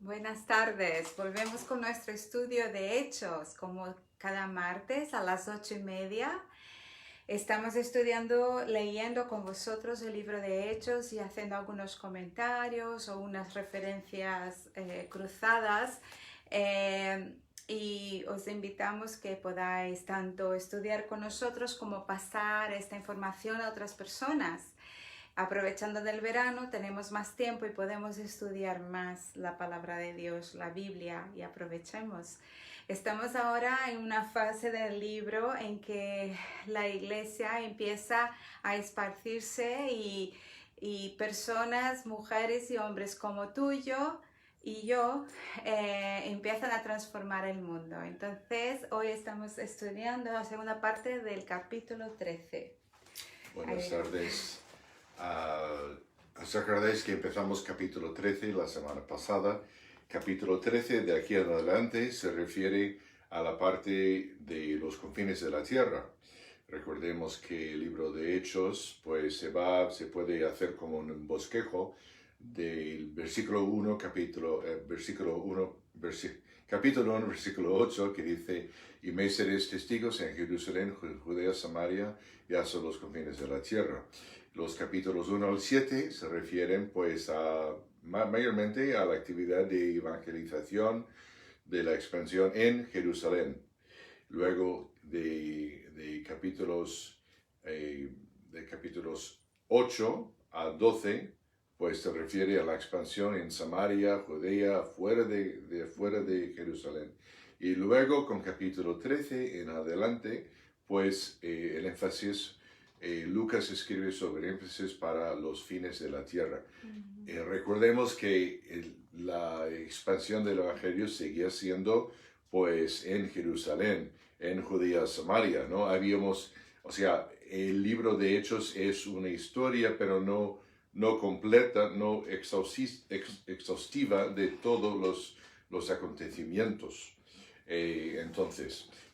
Buenas tardes, volvemos con nuestro estudio de Hechos, como cada martes a las 8:30. Estamos estudiando, leyendo con vosotros el libro de Hechos y haciendo algunos comentarios o unas referencias cruzadas. Y os invitamos que podáis tanto estudiar con nosotros como pasar esta información a otras personas. Aprovechando del verano, tenemos más tiempo y podemos estudiar más la palabra de Dios, la Biblia, y aprovechemos. Estamos ahora en una fase del libro en que la iglesia empieza a esparcirse y personas, mujeres y hombres como tú y yo empiezan a transformar el mundo. Entonces, hoy estamos estudiando la segunda parte del capítulo 13. Buenas tardes. ¿Os acordáis que empezamos capítulo 13 la semana pasada? Capítulo 13 de aquí en adelante se refiere a la parte de los confines de la tierra. Recordemos que el libro de Hechos pues se puede hacer como un bosquejo del versículo 1, capítulo 1, versículo 8, que dice: y me seréis testigos en Jerusalén, Judea, Samaria y hasta los confines de la tierra. Los capítulos 1 al 7 se refieren pues mayormente a la actividad de evangelización, de la expansión en Jerusalén. Luego de capítulos 8 a 12 pues se refiere a la expansión en Samaria, Judea, fuera de Jerusalén. Y luego con capítulo 13 en adelante, pues el énfasis, Lucas escribe sobre énfasis para los fines de la tierra. Recordemos que la expansión del Evangelio seguía siendo pues en Jerusalén, en Judea, Samaria, ¿no? El libro de Hechos es una historia, pero no completa, no exhaustiva de todos los acontecimientos.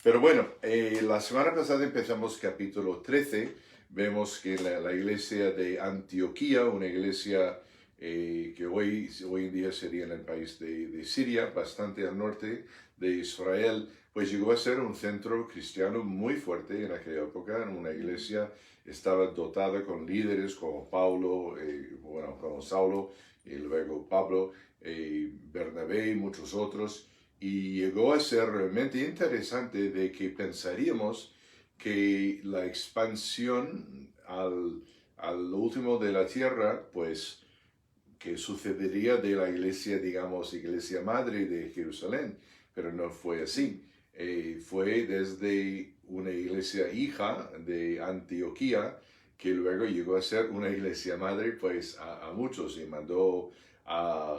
Pero bueno, la semana pasada empezamos capítulo 13, vemos que la iglesia de Antioquía, una iglesia que hoy en día sería en el país de Siria, bastante al norte de Israel, pues llegó a ser un centro cristiano muy fuerte en aquella época, una iglesia estaba dotada con líderes como como Saulo, y luego Pablo, Bernabé y muchos otros, y llegó a ser realmente interesante de que pensaríamos que la expansión al último de la tierra, pues, que sucedería de la iglesia, digamos, iglesia madre de Jerusalén, pero no fue así. Fue desde una iglesia hija de Antioquía, que luego llegó a ser una iglesia madre, pues, a muchos, y mandó a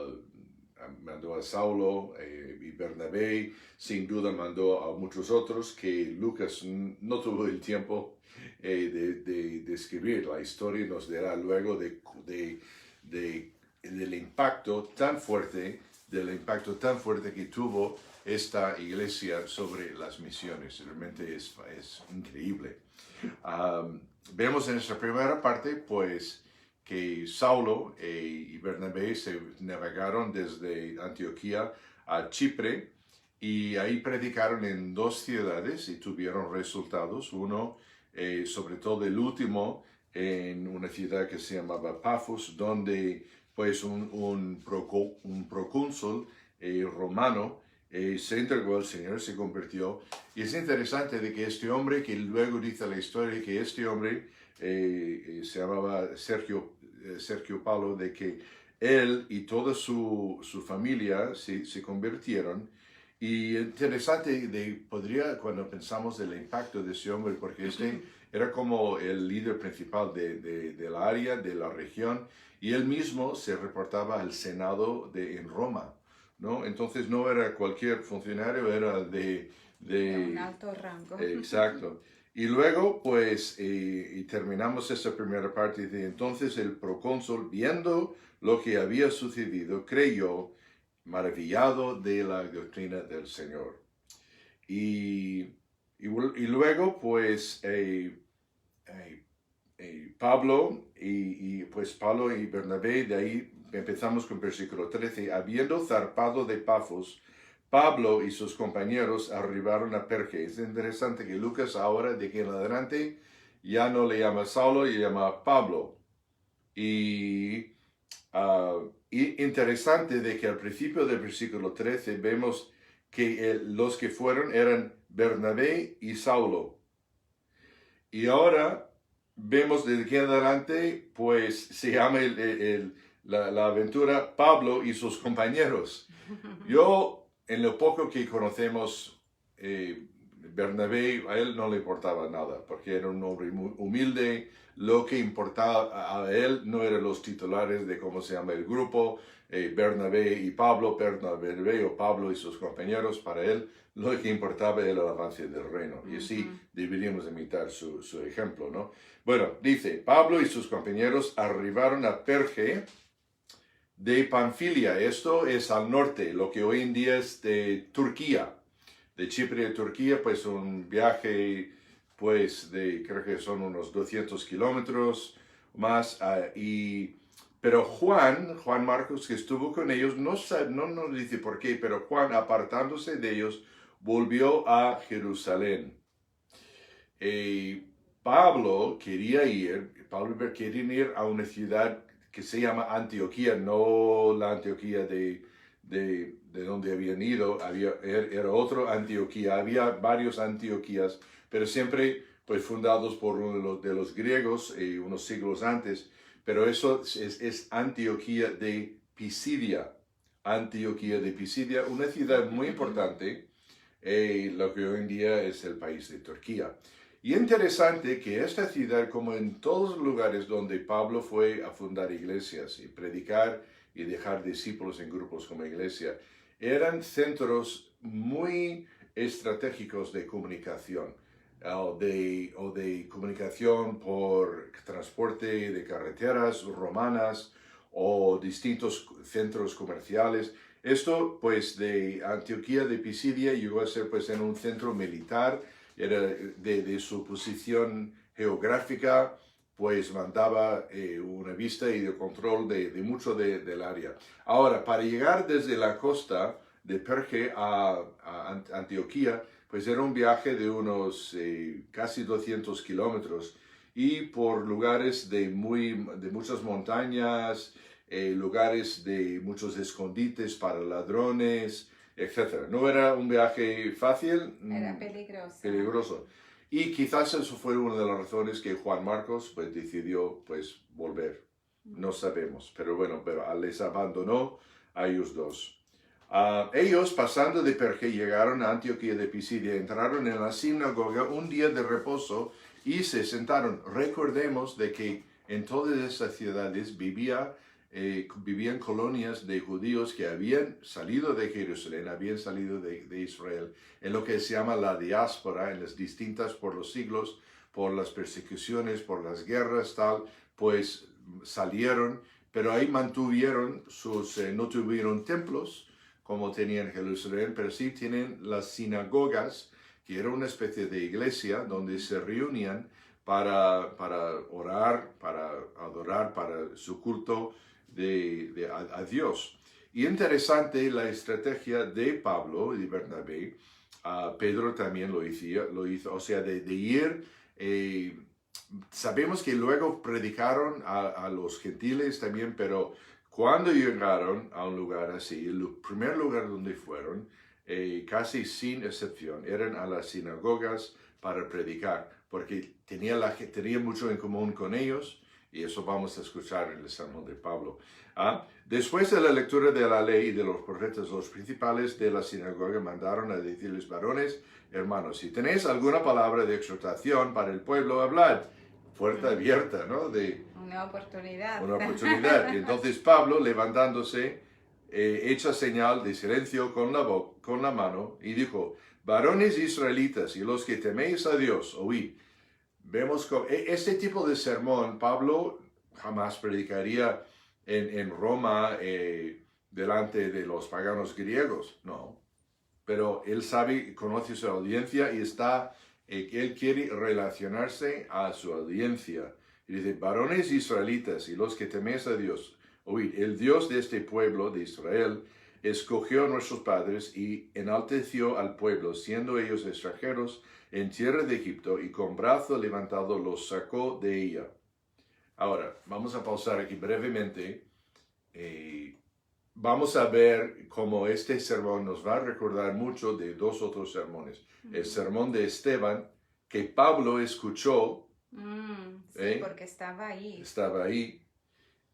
Saulo y Bernabé, sin duda mandó a muchos otros que Lucas no tuvo el tiempo de escribir. La historia nos dirá luego del impacto tan fuerte que tuvo esta iglesia sobre las misiones. Realmente es increíble. Vemos en esta primera parte, pues, que Saulo y Bernabé se navegaron desde Antioquía a Chipre y ahí predicaron en 2 ciudades y tuvieron resultados. Uno, sobre todo el último, en una ciudad que se llamaba Pafos, donde pues un procónsul romano se entregó al Señor, se convirtió. Y es interesante de que este hombre, que luego dice la historia, que este hombre se llamaba Sergio Paulo, de que él y toda su familia se convirtieron. Y interesante cuando pensamos del impacto de ese hombre, porque era como el líder principal de la área, de la región, y él mismo se reportaba al Senado en Roma, ¿no? Entonces no era cualquier funcionario, era de un alto rango. Exacto. Y luego, pues, y terminamos esta primera parte de entonces el procónsul, viendo lo que había sucedido, creyó, maravillado de la doctrina del Señor. Y luego, pues, Pablo y Bernabé de ahí empezamos con versículo 13. Habiendo zarpado de Pafos, Pablo y sus compañeros arribaron a Perge. Es interesante que Lucas ahora, de aquí en adelante, ya no le llama Saulo, le llama Pablo. Y interesante de que al principio del versículo 13 vemos que los que fueron eran Bernabé y Saulo. Y ahora vemos desde aquí en adelante, pues se llama la aventura Pablo y sus compañeros. Yo, en lo poco que conocemos, Bernabé, a él no le importaba nada, porque era un hombre muy humilde. Lo que importaba a él no eran los titulares de cómo se llama el grupo, Bernabé y Pablo, Bernabé o Pablo y sus compañeros. Para él lo que importaba era el avance del reino. Y así deberíamos imitar su ejemplo, ¿no? Bueno, dice, Pablo y sus compañeros arribaron a Perge de Panfilia. Esto es al norte, lo que hoy en día es de Turquía. De Chipre a Turquía, pues un viaje, pues creo que son unos 200 kilómetros más. Pero Juan Marcos, que estuvo con ellos, no nos dice por qué, pero Juan, apartándose de ellos, volvió a Jerusalén. Pablo quería ir a una ciudad que se llama Antioquía, no la Antioquía de donde habían ido, era otra Antioquía, había varios Antioquías, pero siempre pues fundados por uno de los griegos unos siglos antes, pero eso es Antioquía de Pisidia, una ciudad muy importante, lo que hoy en día es el país de Turquía. Y interesante que esta ciudad, como en todos los lugares donde Pablo fue a fundar iglesias y predicar y dejar discípulos en grupos como iglesia, eran centros muy estratégicos de comunicación, o de comunicación por transporte de carreteras romanas o distintos centros comerciales. Esto, pues, de Antioquía de Pisidia llegó a ser, pues, en un centro militar. Era de su posición geográfica, pues mandaba una vista y de control de mucho del área. Ahora, para llegar desde la costa de Perge a Antioquía, pues era un viaje de unos casi 200 kilómetros y por lugares de muchas montañas, lugares de muchos escondites para ladrones, etc. No era un viaje fácil. Era peligroso. Y quizás eso fue una de las razones que Juan Marcos pues decidió pues volver. No sabemos, pero bueno, les abandonó a ellos dos. Ellos, pasando de Perge, llegaron a Antioquía de Pisidia, entraron en la sinagoga un día de reposo y se sentaron. Recordemos de que en todas estas ciudades vivían colonias de judíos que habían salido de Jerusalén, habían salido de Israel, en lo que se llama la diáspora, en las distintas por los siglos, por las persecuciones, por las guerras, tal, pues salieron, pero ahí mantuvieron no tuvieron templos como tenían en Jerusalén, pero sí tienen las sinagogas, que era una especie de iglesia donde se reunían para orar, para adorar, para su culto a Dios. Y interesante la estrategia de Pablo y de Bernabé. Pedro también lo hizo, o sea, de ir. Sabemos que luego predicaron a los gentiles también, pero cuando llegaron a un lugar así, el primer lugar donde fueron, casi sin excepción, eran a las sinagogas para predicar, porque tenía mucho en común con ellos, y eso vamos a escuchar en el sermón de Pablo. Después de la lectura de la ley y de los profetas, los principales de la sinagoga mandaron a decirles: varones, hermanos, si tenéis alguna palabra de exhortación para el pueblo, hablad. Puerta abierta, ¿no? Una oportunidad. Una oportunidad. Y entonces Pablo, levantándose, echa señal de silencio con la mano y dijo: varones israelitas y los que teméis a Dios, oíd. Vemos que este tipo de sermón Pablo jamás predicaría en Roma delante de los paganos griegos, no. Pero él sabe, conoce su audiencia y él quiere relacionarse a su audiencia. Y dice: varones israelitas y los que teméis a Dios, Oíd, el Dios de este pueblo de Israel escogió a nuestros padres y enalteció al pueblo, siendo ellos extranjeros en tierra de Egipto, y con brazo levantado los sacó de ella. Ahora, vamos a pausar aquí brevemente. Vamos a ver cómo este sermón nos va a recordar mucho de dos otros sermones. El sermón de Esteban, que Pablo escuchó. Sí, porque estaba ahí. Estaba ahí.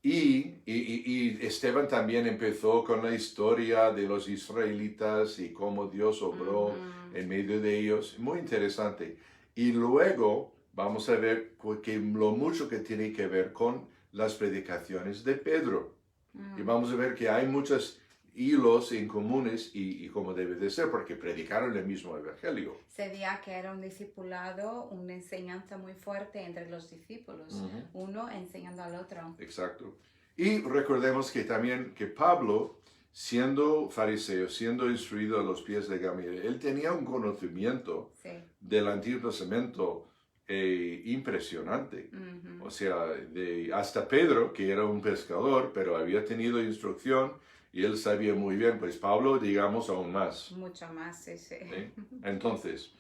Y Esteban también empezó con la historia de los israelitas y cómo Dios obró en medio de ellos. Muy interesante. Y luego vamos a ver lo mucho que tiene que ver con las predicaciones de Pedro. Y vamos a ver que hay muchos hilos en comunes y como debe de ser, porque predicaron el mismo evangelio. Se veía que era un discipulado, una enseñanza muy fuerte entre los discípulos, uno enseñando al otro. Exacto. Y recordemos que también que Pablo, siendo fariseo, siendo instruido a los pies de Gamaliel, él tenía un conocimiento del Antiguo Testamento impresionante. O sea, hasta Pedro, que era un pescador, pero había tenido instrucción y él sabía muy bien, pues Pablo, digamos, aún más. Mucho más, sí. ¿Sí? Entonces,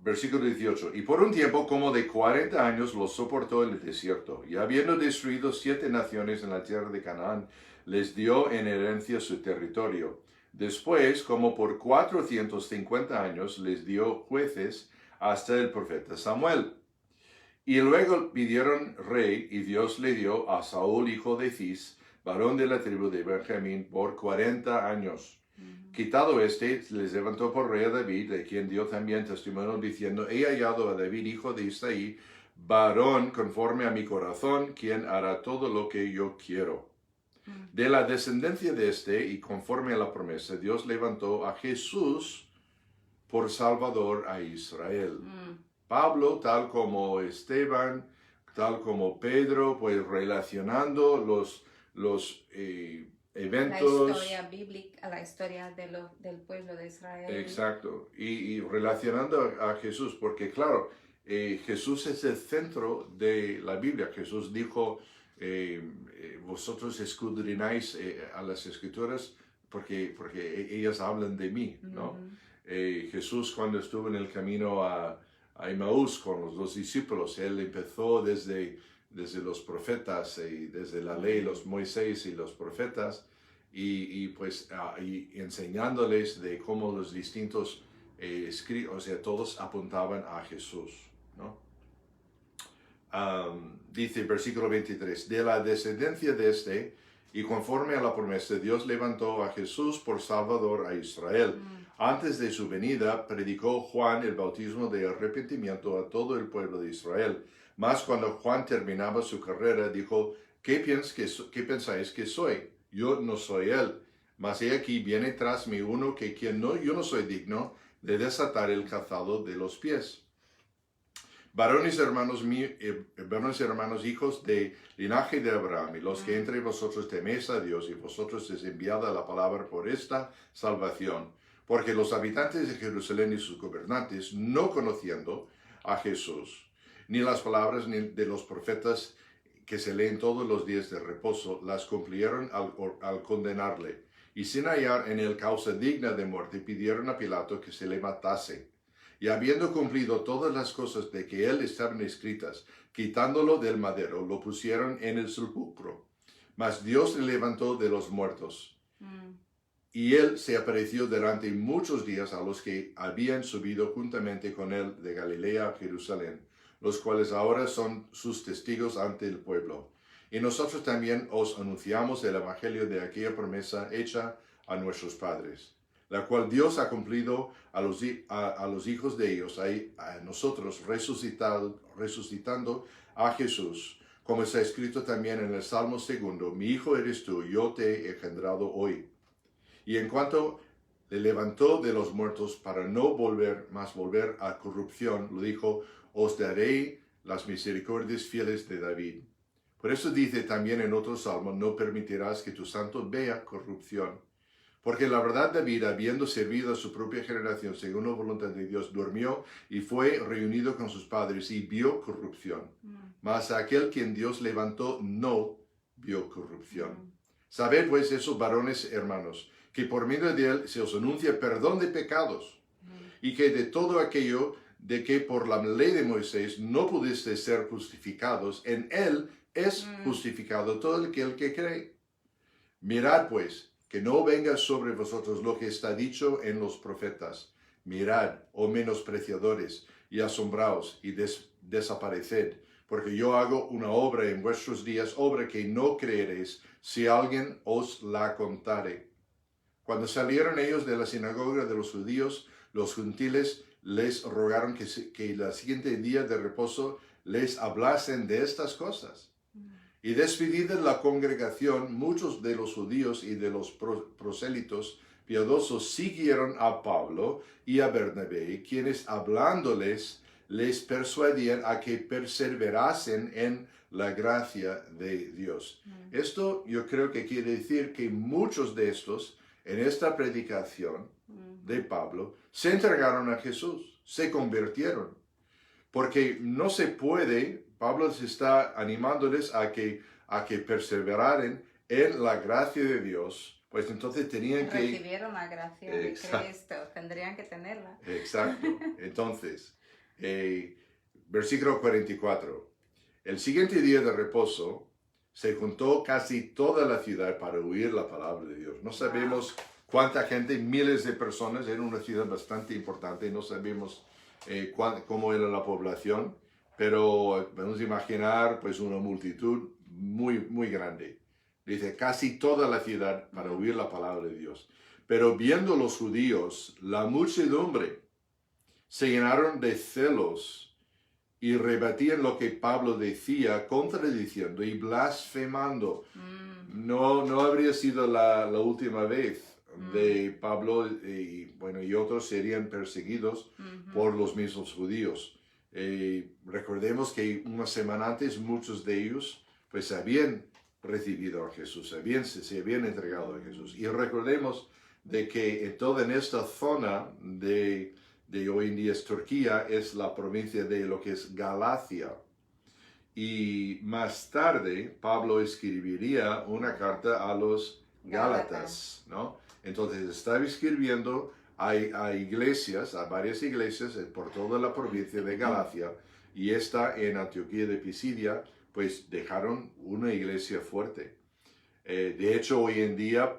versículo 18. Y por un tiempo como de 40 años los soportó en el desierto, y habiendo destruido 7 naciones en la tierra de Canaán, les dio en herencia su territorio. Después, como por 450 años, les dio jueces hasta el profeta Samuel. Y luego pidieron rey, y Dios le dio a Saúl, hijo de Cis, varón de la tribu de Benjamín, por 40 años. Quitado este, les levantó por rey a David, de quien dio también testimonio, diciendo: he hallado a David, hijo de Isaí, varón conforme a mi corazón, quien hará todo lo que yo quiero. De la descendencia de este, y conforme a la promesa, Dios levantó a Jesús por Salvador a Israel. Pablo, tal como Esteban, tal como Pedro, pues relacionando los eventos. La historia bíblica, la historia del pueblo de Israel. Exacto, y relacionando a Jesús, porque claro, Jesús es el centro de la Biblia. Jesús dijo, vosotros escudriñáis a las Escrituras porque ellas hablan de mí, ¿no? Jesús, cuando estuvo en el camino a Emaús con los 2 discípulos, él empezó desde los profetas, desde la ley, los Moisés y los profetas, y enseñándoles de cómo los distintos escritos, o sea, todos apuntaban a Jesús, ¿no? Dice versículo 23, de la descendencia de este, y conforme a la promesa, Dios levantó a Jesús por Salvador a Israel. Antes de su venida, predicó Juan el bautismo de arrepentimiento a todo el pueblo de Israel. Mas cuando Juan terminaba su carrera, dijo: ¿Qué pensáis que soy? Yo no soy él. Mas he aquí viene tras mí uno yo no soy digno de desatar el calzado de los pies. Varones y hermanos, hijos de linaje de Abraham, y los que entre vosotros teméis a Dios, y vosotros es enviada la palabra por esta salvación. Porque los habitantes de Jerusalén y sus gobernantes, no conociendo a Jesús, ni las palabras de los profetas que se leen todos los días de reposo, las cumplieron al condenarle. Y sin hallar en él causa digna de muerte, pidieron a Pilato que se le matase. Y habiendo cumplido todas las cosas de que él estaban escritas, quitándolo del madero, lo pusieron en el sepulcro. Mas Dios le levantó de los muertos. Y él se apareció durante muchos días a los que habían subido juntamente con él de Galilea a Jerusalén, los cuales ahora son sus testigos ante el pueblo. Y nosotros también os anunciamos el evangelio de aquella promesa hecha a nuestros padres, la cual Dios ha cumplido a los hijos de ellos, a nosotros resucitando a Jesús, como está escrito también en el Salmo 2: mi hijo eres tú, yo te he engendrado hoy. Y en cuanto le levantó de los muertos para no volver a corrupción, lo dijo: os daré las misericordias fieles de David. Por eso dice también en otro salmo: no permitirás que tu santo vea corrupción. Porque la verdad, David, habiendo servido a su propia generación según la voluntad de Dios, durmió y fue reunido con sus padres y vio corrupción. Mas aquel quien Dios levantó no vio corrupción. Sabed pues esos varones hermanos, que por medio de él se os anuncia perdón de pecados, y que de todo aquello de que por la ley de Moisés no pudisteis ser justificados, en él es justificado todo aquel que cree. Mirad pues, que no venga sobre vosotros lo que está dicho en los profetas. Mirad, oh menospreciadores, y asombraos, y desapareced, porque yo hago una obra en vuestros días, obra que no creeréis, si alguien os la contare. Cuando salieron ellos de la sinagoga de los judíos, los gentiles les rogaron que el siguiente día de reposo les hablasen de estas cosas. Y despedida la congregación, muchos de los judíos y de los prosélitos piadosos siguieron a Pablo y a Bernabé, quienes hablándoles les persuadían a que perseverasen en la gracia de Dios. Esto yo creo que quiere decir que muchos de estos, en esta predicación de Pablo, se entregaron a Jesús, se convirtieron. Porque no se puede, Pablo se está animándoles a que perseveraran en la gracia de Dios, pues entonces tenían que... Recibieron la gracia de Cristo, tendrían que tenerla. Exacto. Entonces, versículo 44. El siguiente día de reposo se juntó casi toda la ciudad para oír la palabra de Dios. No sabemos cuánta gente, miles de personas, era una ciudad bastante importante, no sabemos cómo era la población, pero podemos imaginar pues una multitud muy, muy grande. Dice, casi toda la ciudad para oír la palabra de Dios. Pero viendo los judíos, la muchedumbre, se llenaron de celos y rebatían lo que Pablo decía, contradiciendo y blasfemando. No habría sido la última vez de Pablo y otros serían perseguidos por los mismos judíos. Recordemos que una semana antes muchos de ellos pues habían recibido a Jesús, se habían entregado a Jesús. Y recordemos de que en esta zona de hoy en día es Turquía, es la provincia de lo que es Galacia. Y más tarde Pablo escribiría una carta a los Gálatas, ¿no? Entonces estaba escribiendo a iglesias, a varias iglesias por toda la provincia de Galacia, y esta en Antioquía de Pisidia, pues dejaron una iglesia fuerte. De hecho, hoy en día,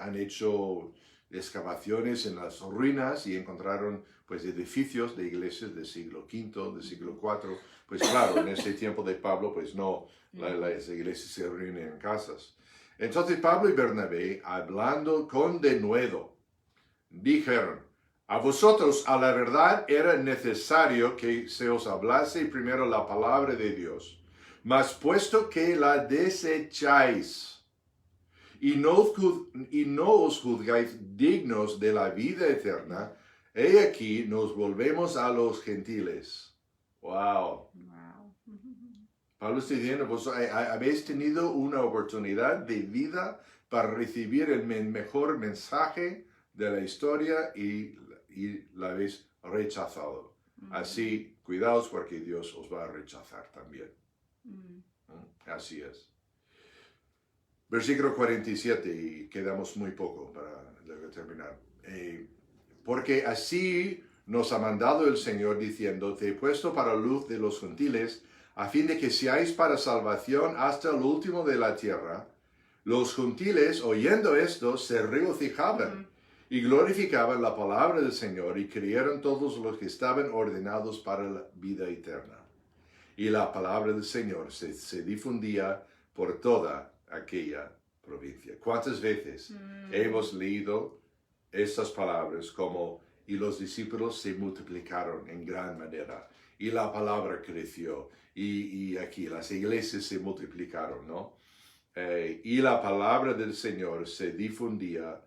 han hecho excavaciones en las ruinas y encontraron pues edificios de iglesias del siglo V, del siglo IV. Pues claro, en ese tiempo de Pablo, pues no, las iglesias se reúnen en casas. Entonces Pablo y Bernabé, hablando con denuedo, dijeron, a vosotros a la verdad era necesario que se os hablase primero la palabra de Dios, mas puesto que la desecháis, y no os juzgáis dignos de la vida eterna, he aquí nos volvemos a los gentiles. Wow. Pablo está diciendo, vos habéis tenido una oportunidad de vida para recibir el mejor mensaje de la historia y la habéis rechazado. Así, cuidaos porque Dios os va a rechazar también. Así es. Versículo 47, y quedamos muy poco para terminar. Porque así nos ha mandado el Señor diciendo, te he puesto para luz de los gentiles, a fin de que seáis para salvación hasta el último de la tierra. Los gentiles, oyendo esto, se regocijaban y glorificaban la palabra del Señor, y creyeron todos los que estaban ordenados para la vida eterna. Y la palabra del Señor se difundía por toda aquella provincia. ¿Cuántas veces hemos leído estas palabras como, y los discípulos se multiplicaron en gran manera, y la palabra creció, y aquí las iglesias se multiplicaron, ¿no? Y la palabra del Señor se difundía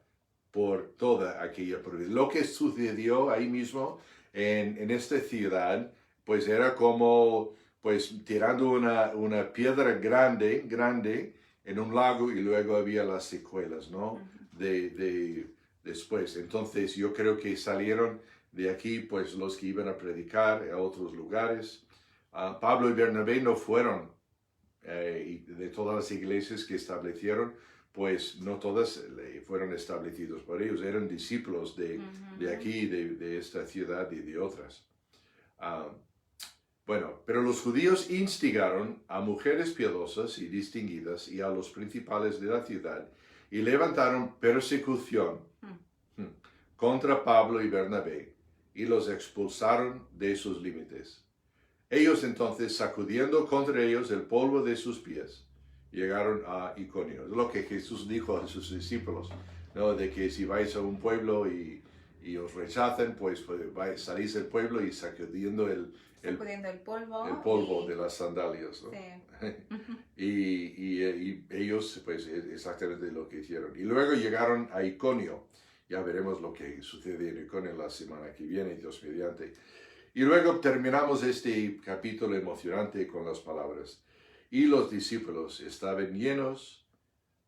por toda aquella provincia. Lo que sucedió ahí mismo en esta ciudad, pues era como pues tirando una piedra grande en un lago, y luego había las secuelas, ¿no? Después. Entonces yo creo que salieron de aquí pues los que iban a predicar a otros lugares. Pablo y Bernabé no fueron y de todas las iglesias que establecieron, pues no todas fueron establecidos por ellos, eran discípulos de aquí, de esta ciudad y de otras. Bueno, pero los judíos instigaron a mujeres piadosas y distinguidas y a los principales de la ciudad y levantaron persecución contra Pablo y Bernabé y los expulsaron de sus límites. Ellos entonces, sacudiendo contra ellos el polvo de sus pies, llegaron a Iconio. Es lo que Jesús dijo a sus discípulos, ¿no? De que si vais a un pueblo y os rechazan, pues salís del pueblo y sacudiendo el polvo de las sandalias, ¿no? Sí. y ellos, pues, exactamente lo que hicieron. Y luego llegaron a Iconio. Ya veremos lo que sucede en Iconio la semana que viene, Dios mediante. Y luego terminamos este capítulo emocionante con las palabras. Y los discípulos estaban llenos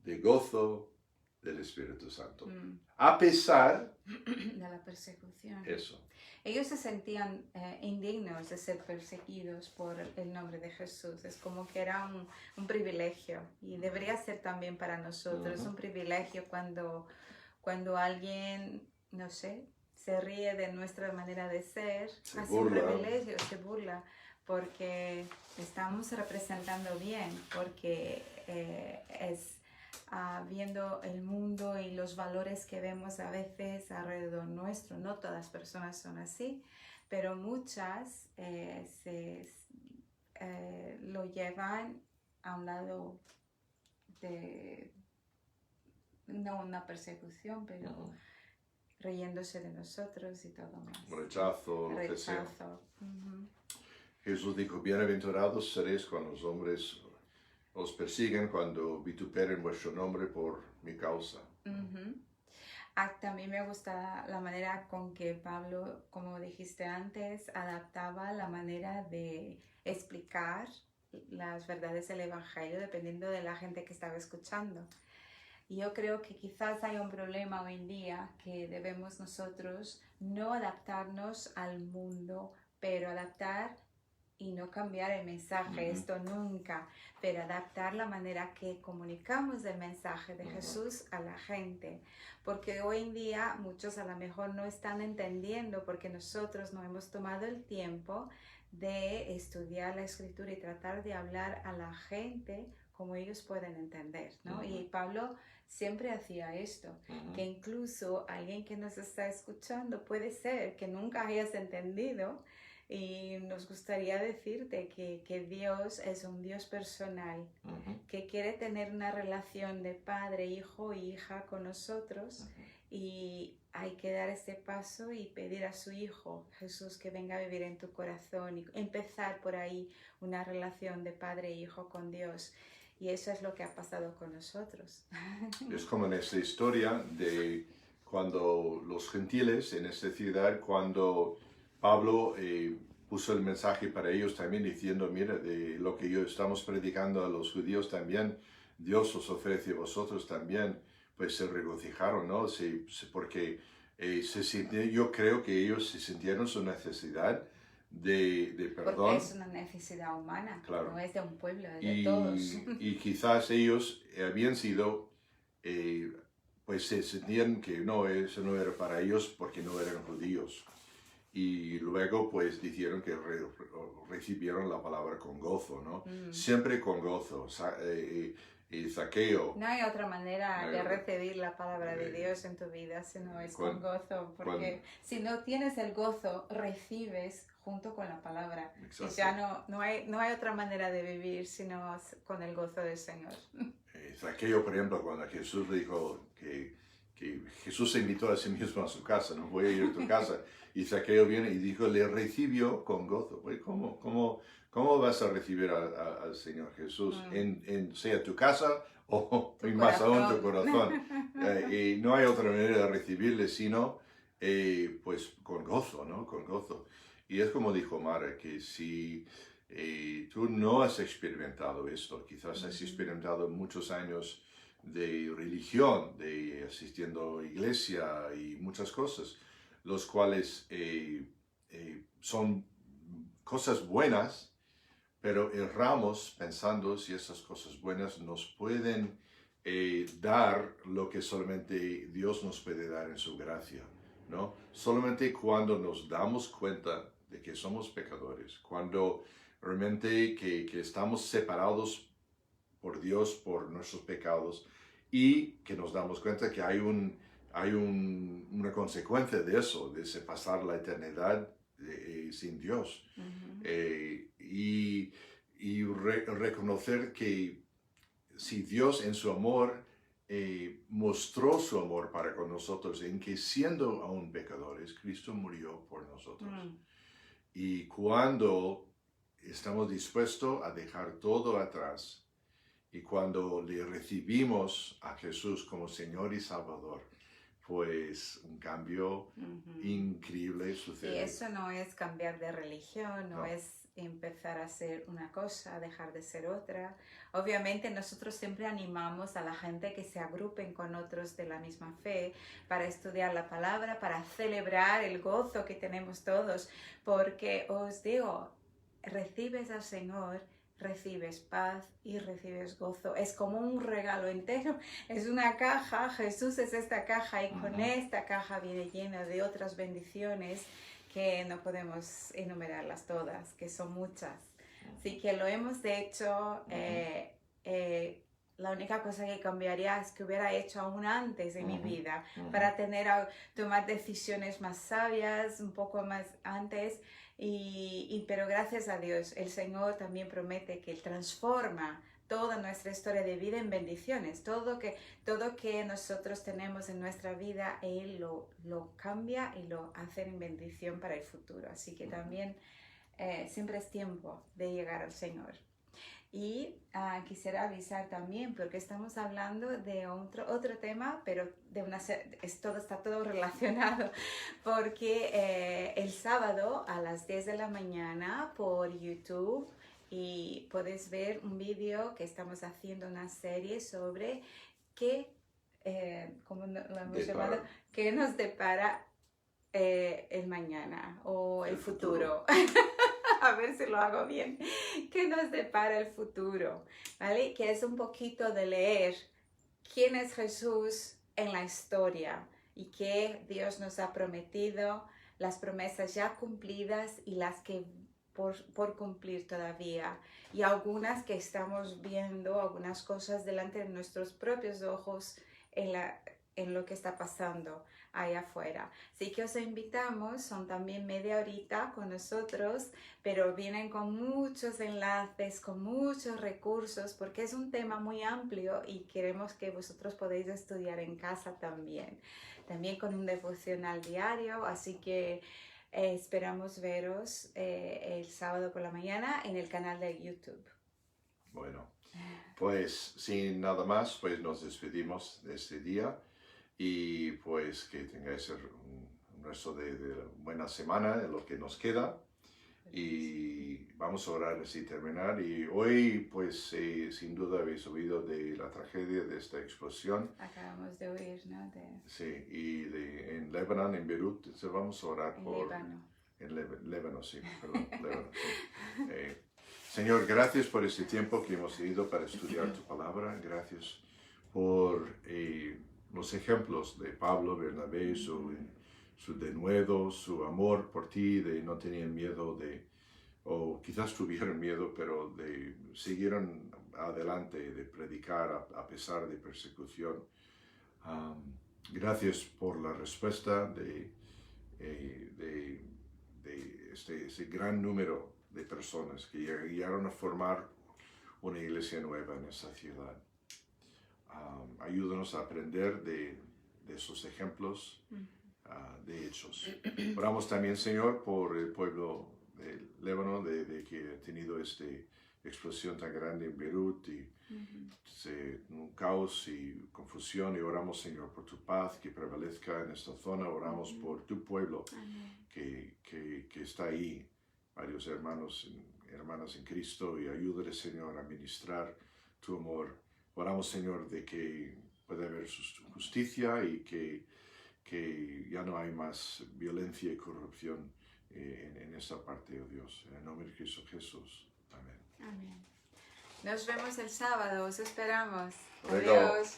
de gozo del Espíritu Santo. A pesar de la persecución. Eso. Ellos se sentían indignos de ser perseguidos por el nombre de Jesús. Es como que era un privilegio. Y debería ser también para nosotros un privilegio cuando alguien, no sé, se ríe de nuestra manera de ser. Se hace burla. un privilegio, se burla. Porque estamos representando bien. Porque es... viendo el mundo y los valores que vemos a veces alrededor nuestro. No todas las personas son así, pero muchas lo llevan a un lado de, no una persecución, pero riéndose de nosotros y todo más. Rechazo, lo que sea. Rechazo. Jesús dijo, bienaventurados seréis cuando los hombres os persiguen, cuando vituperen vuestro nombre por mi causa. También me gusta la manera con que Pablo, como dijiste antes, adaptaba la manera de explicar las verdades del Evangelio dependiendo de la gente que estaba escuchando. Y yo creo que quizás hay un problema hoy en día que debemos nosotros no adaptarnos al mundo, pero adaptar y no cambiar el mensaje, esto nunca, pero adaptar la manera que comunicamos el mensaje de Jesús a la gente, porque hoy en día muchos a lo mejor no están entendiendo porque nosotros no hemos tomado el tiempo de estudiar la Escritura y tratar de hablar a la gente como ellos pueden entender, ¿no? Y Pablo siempre hacía esto, que incluso alguien que nos está escuchando puede ser que nunca hayas entendido. Y nos gustaría decirte que Dios es un Dios personal, que quiere tener una relación de padre, hijo y hija con nosotros. Y hay que dar ese paso y pedir a su Hijo, Jesús, que venga a vivir en tu corazón y empezar por ahí una relación de padre e hijo con Dios. Y eso es lo que ha pasado con nosotros. Es como en esta historia de cuando los gentiles en esta ciudad, cuando Pablo puso el mensaje para ellos también diciendo, mira, de lo que estamos predicando a los judíos también, Dios os ofrece a vosotros también, pues se regocijaron, ¿no? Porque yo creo que ellos se sintieron su necesidad de perdón. Porque es una necesidad humana, claro. No es de un pueblo, es de todos. Y quizás ellos habían sido, pues se sentían que no, eso no era para ellos porque no eran judíos. Y luego pues dijeron que recibieron la palabra con gozo, ¿no? Siempre con gozo. Y Zaqueo. No hay otra manera de recibir la palabra de Dios en tu vida si no es con gozo, porque si no tienes el gozo, recibes junto con la palabra. Exacto. Y ya no hay otra manera de vivir sino con el gozo del Señor. Zaqueo, por ejemplo, cuando Jesús le dijo que Jesús se invitó a sí mismo a su casa, no voy a ir a tu casa, y Zaqueo viene y dijo, le recibió con gozo. ¿Cómo vas a recibir al Señor Jesús? Sea tu casa o más aún tu corazón. Y no hay otra manera de recibirle sino pues con gozo, ¿no? Con gozo. Y es como dijo Mara, que si tú no has experimentado esto, quizás has experimentado muchos años de religión, de asistiendo a iglesia y muchas cosas, los cuales son cosas buenas, pero erramos pensando si esas cosas buenas nos pueden dar lo que solamente Dios nos puede dar en su gracia, ¿no? Solamente cuando nos damos cuenta de que somos pecadores, cuando realmente que estamos separados por Dios por nuestros pecados y que nos damos cuenta que hay una consecuencia de eso, de pasar la eternidad sin Dios. Y reconocer que si Dios en su amor mostró su amor para con nosotros, en que siendo aún pecadores, Cristo murió por nosotros. Y cuando estamos dispuestos a dejar todo atrás y cuando le recibimos a Jesús como Señor y Salvador, pues un cambio increíble sucede. Y eso no es cambiar de religión, no No. es empezar a ser una cosa, dejar de ser otra. Obviamente nosotros siempre animamos a la gente que se agrupen con otros de la misma fe para estudiar la palabra, para celebrar el gozo que tenemos todos, porque os digo, recibes al Señor, recibes paz y recibes gozo. Es como un regalo entero, es una caja, Jesús es esta caja y con esta caja viene llena de otras bendiciones que no podemos enumerarlas todas, que son muchas. Así que lo hemos hecho, la única cosa que cambiaría es que hubiera hecho aún antes de mi vida para tomar decisiones más sabias, un poco más antes. Pero gracias a Dios, el Señor también promete que Él transforma toda nuestra historia de vida en bendiciones. Todo que nosotros tenemos en nuestra vida, Él lo cambia y lo hace en bendición para el futuro. Así que también siempre es tiempo de llegar al Señor. Y quisiera avisar también, porque estamos hablando de otro tema, pero está todo relacionado, porque el sábado a las 10 de la mañana por YouTube y puedes ver un vídeo que estamos haciendo una serie sobre ¿cómo lo hemos llamado? ¿Qué nos depara el mañana o el futuro? A ver si lo hago bien. ¿Qué nos depara el futuro? ¿Vale? Que es un poquito de leer quién es Jesús en la historia y qué Dios nos ha prometido, las promesas ya cumplidas y las que por cumplir todavía. Y algunas que estamos viendo, algunas cosas delante de nuestros propios ojos en lo que está pasando ahí afuera. Así que os invitamos, son también media horita con nosotros, pero vienen con muchos enlaces, con muchos recursos, porque es un tema muy amplio y queremos que vosotros podáis estudiar en casa también con un devocional diario, así que esperamos veros el sábado por la mañana en el canal de YouTube. Bueno, pues sin nada más, pues nos despedimos de este día. Y pues que tengáis un resto de buena semana en lo que nos queda. Y vamos a orar así terminar. Y hoy pues sin duda habéis oído de la tragedia de esta explosión. Acabamos de oír, ¿no? Sí, y en Líbano, en Beirut, vamos a orar por... Líbano. En Líbano, sí, perdón, Líbano, sí. Señor, gracias por este tiempo que hemos tenido para estudiar tu palabra. Gracias por... los ejemplos de Pablo, Bernabé, su denuedo, su amor por ti, de no tenían miedo o quizás tuvieron miedo, pero siguieron adelante de predicar a pesar de persecución. Gracias por la respuesta de ese gran número de personas que llegaron a formar una iglesia nueva en esa ciudad. Ayúdanos a aprender de esos ejemplos de hechos. Oramos también, Señor, por el pueblo del Líbano, de que ha tenido esta explosión tan grande en Beirut y un caos y confusión. Y oramos, Señor, por tu paz que prevalezca en esta zona. Oramos por tu pueblo que está ahí, varios hermanas en Cristo, y ayúdale, Señor, a ministrar tu amor. Oramos, Señor, de que pueda haber justicia y que ya no hay más violencia y corrupción en esta parte, oh Dios. En el nombre de Cristo Jesús. Amén. Amén. Nos vemos el sábado, os esperamos. Luego. Adiós.